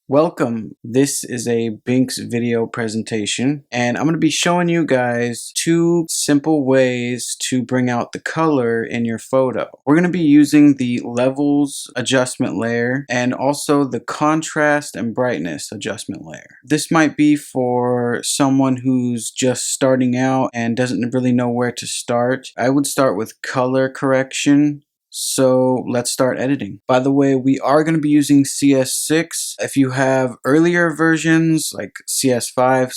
Welcome. This is a Binks video presentation, and I'm going to be showing you guys two simple ways to bring out the color in your photo. We're going to be using the levels adjustment layer and also the contrast and brightness adjustment layer. This might be for someone who's just starting out and doesn't really know where to start. I would start with color correction. So let's start editing. By the way, we are going to be using CS6. If you have earlier versions like CS5,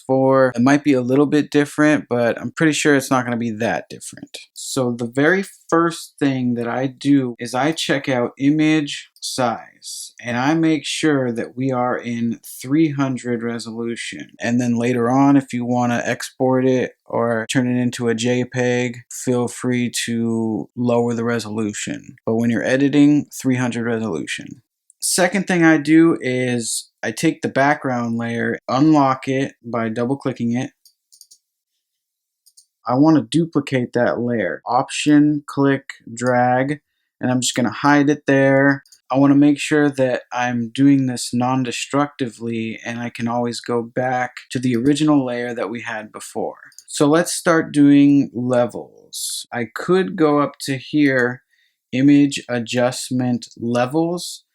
CS4, it might be a little bit different, but I'm pretty sure it's not going to be that different. So the very first thing that I do is I check out image size and I make sure that we are in 300 resolution. And then later on, if you want to export it or turn it into a JPEG, feel free to lower the resolution. But when you're editing, 300 resolution. Second thing I do is I take the background layer, unlock it by double clicking it. I want to duplicate that layer. Option, click, drag, and I'm just going to hide it there. I want to make sure that I'm doing this non-destructively and I can always go back to the original layer that we had before. So let's start doing levels. I could go up to here, image adjustment levels,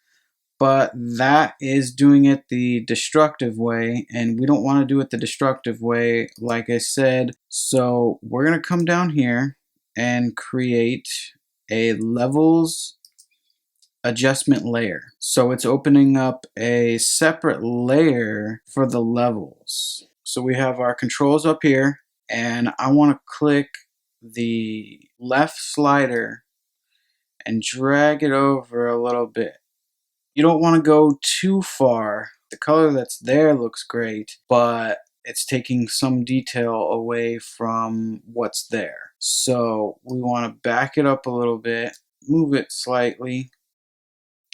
but that is doing it the destructive way, and we don't want to do it the destructive way, like I said. So we're going to come down here and create a levels adjustment layer. So it's opening up a separate layer for the levels. So we have our controls up here, and I want to click the left slider and drag it over a little bit. You don't want to go too far. The color that's there looks great, but it's taking some detail away from what's there. So we want to back it up a little bit, move it slightly.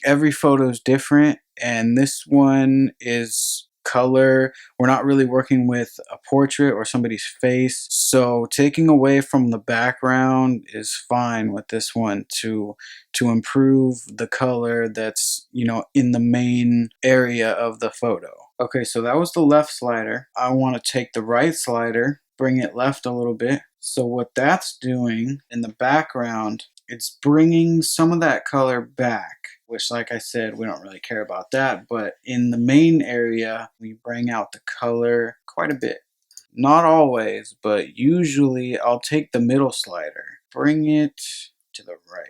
Every photo is different, and this one is color. We're not really working with a portrait or somebody's face, so taking away from the background is fine with this one to improve the color that's, in the main area of the photo. Okay, so that was the left slider. I want to take the right slider, bring it left a little bit. So what that's doing in the background, it's bringing some of that color back, which, like I said, we don't really care about that, but in the main area, we bring out the color quite a bit. Not always, but usually I'll take the middle slider, bring it to the right.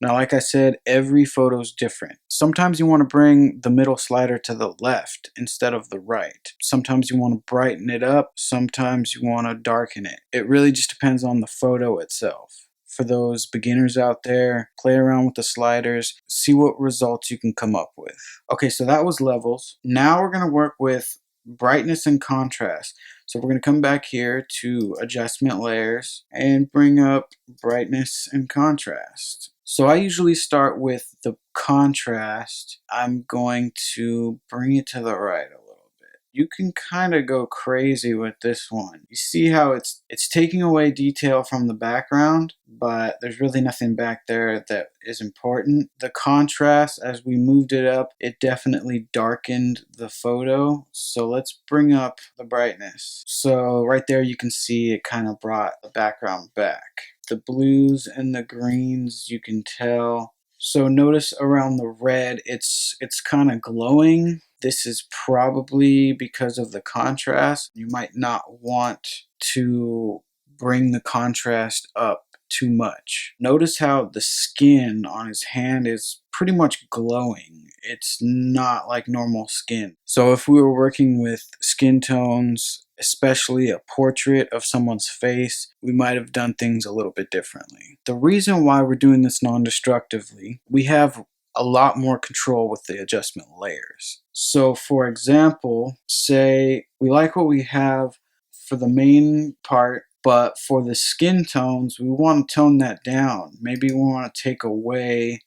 Now, like I said, every photo is different. Sometimes you want to bring the middle slider to the left instead of the right. Sometimes you want to brighten it up. Sometimes you want to darken it. It really just depends on the photo itself. For those beginners out there, play around with the sliders, see what results you can come up with. Okay, so that was levels. Now we're going to work with brightness and contrast. So we're going to come back here to adjustment layers and bring up brightness and contrast. So I usually start with the contrast. I'm going to bring it to the right a little bit. You can kind of go crazy with this one. You see how it's taking away detail from the background, but there's really nothing back there that is important. The contrast, as we moved it up, it definitely darkened the photo. So let's bring up the brightness. So right there you can see it kind of brought the background back. The blues and the greens, you can tell. So notice around the red, it's kind of glowing. This is probably because of the contrast. You might not want to bring the contrast up too much. Notice how the skin on his hand is pretty much glowing. It's not like normal skin. So if we were working with skin tones, especially a portrait of someone's face, we might have done things a little bit differently. The reason why we're doing this non-destructively, we have a lot more control with the adjustment layers. So for example, say we like what we have for the main part, but for the skin tones, we want to tone that down. Maybe we want to take away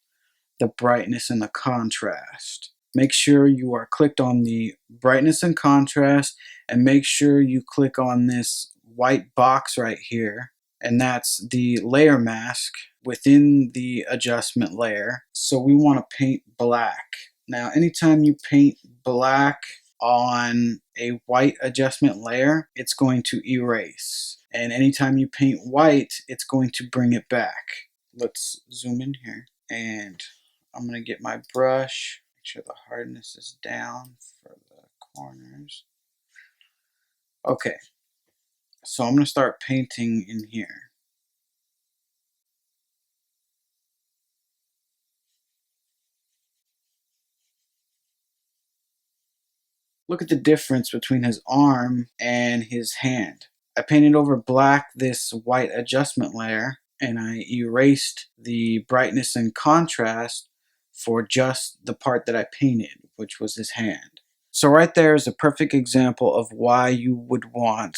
the brightness and the contrast. Make sure you are clicked on the brightness and contrast, and make sure you click on this white box right here, and that's the layer mask within the adjustment layer. So we want to paint black. Now, anytime you paint black on a white adjustment layer, it's going to erase. And anytime you paint white, it's going to bring it back. Let's zoom in here. And I'm going to get my brush, make sure the hardness is down for the corners. Okay, so I'm going to start painting in here. Look at the difference between his arm and his hand. I painted over black this white adjustment layer, and I erased the brightness and contrast for just the part that I painted, which was his hand. So right there is a perfect example of why you would want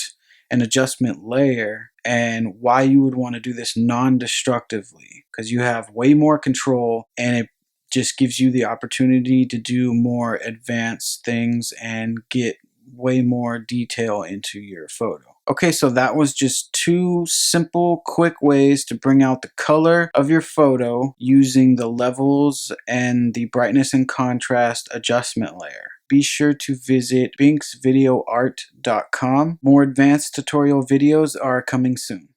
an adjustment layer and why you would want to do this non-destructively, because you have way more control and it just gives you the opportunity to do more advanced things and get way more detail into your photo. Okay, so that was just 2 simple, quick ways to bring out the color of your photo using the levels and the brightness and contrast adjustment layer. Be sure to visit binksvideoart.com. More advanced tutorial videos are coming soon.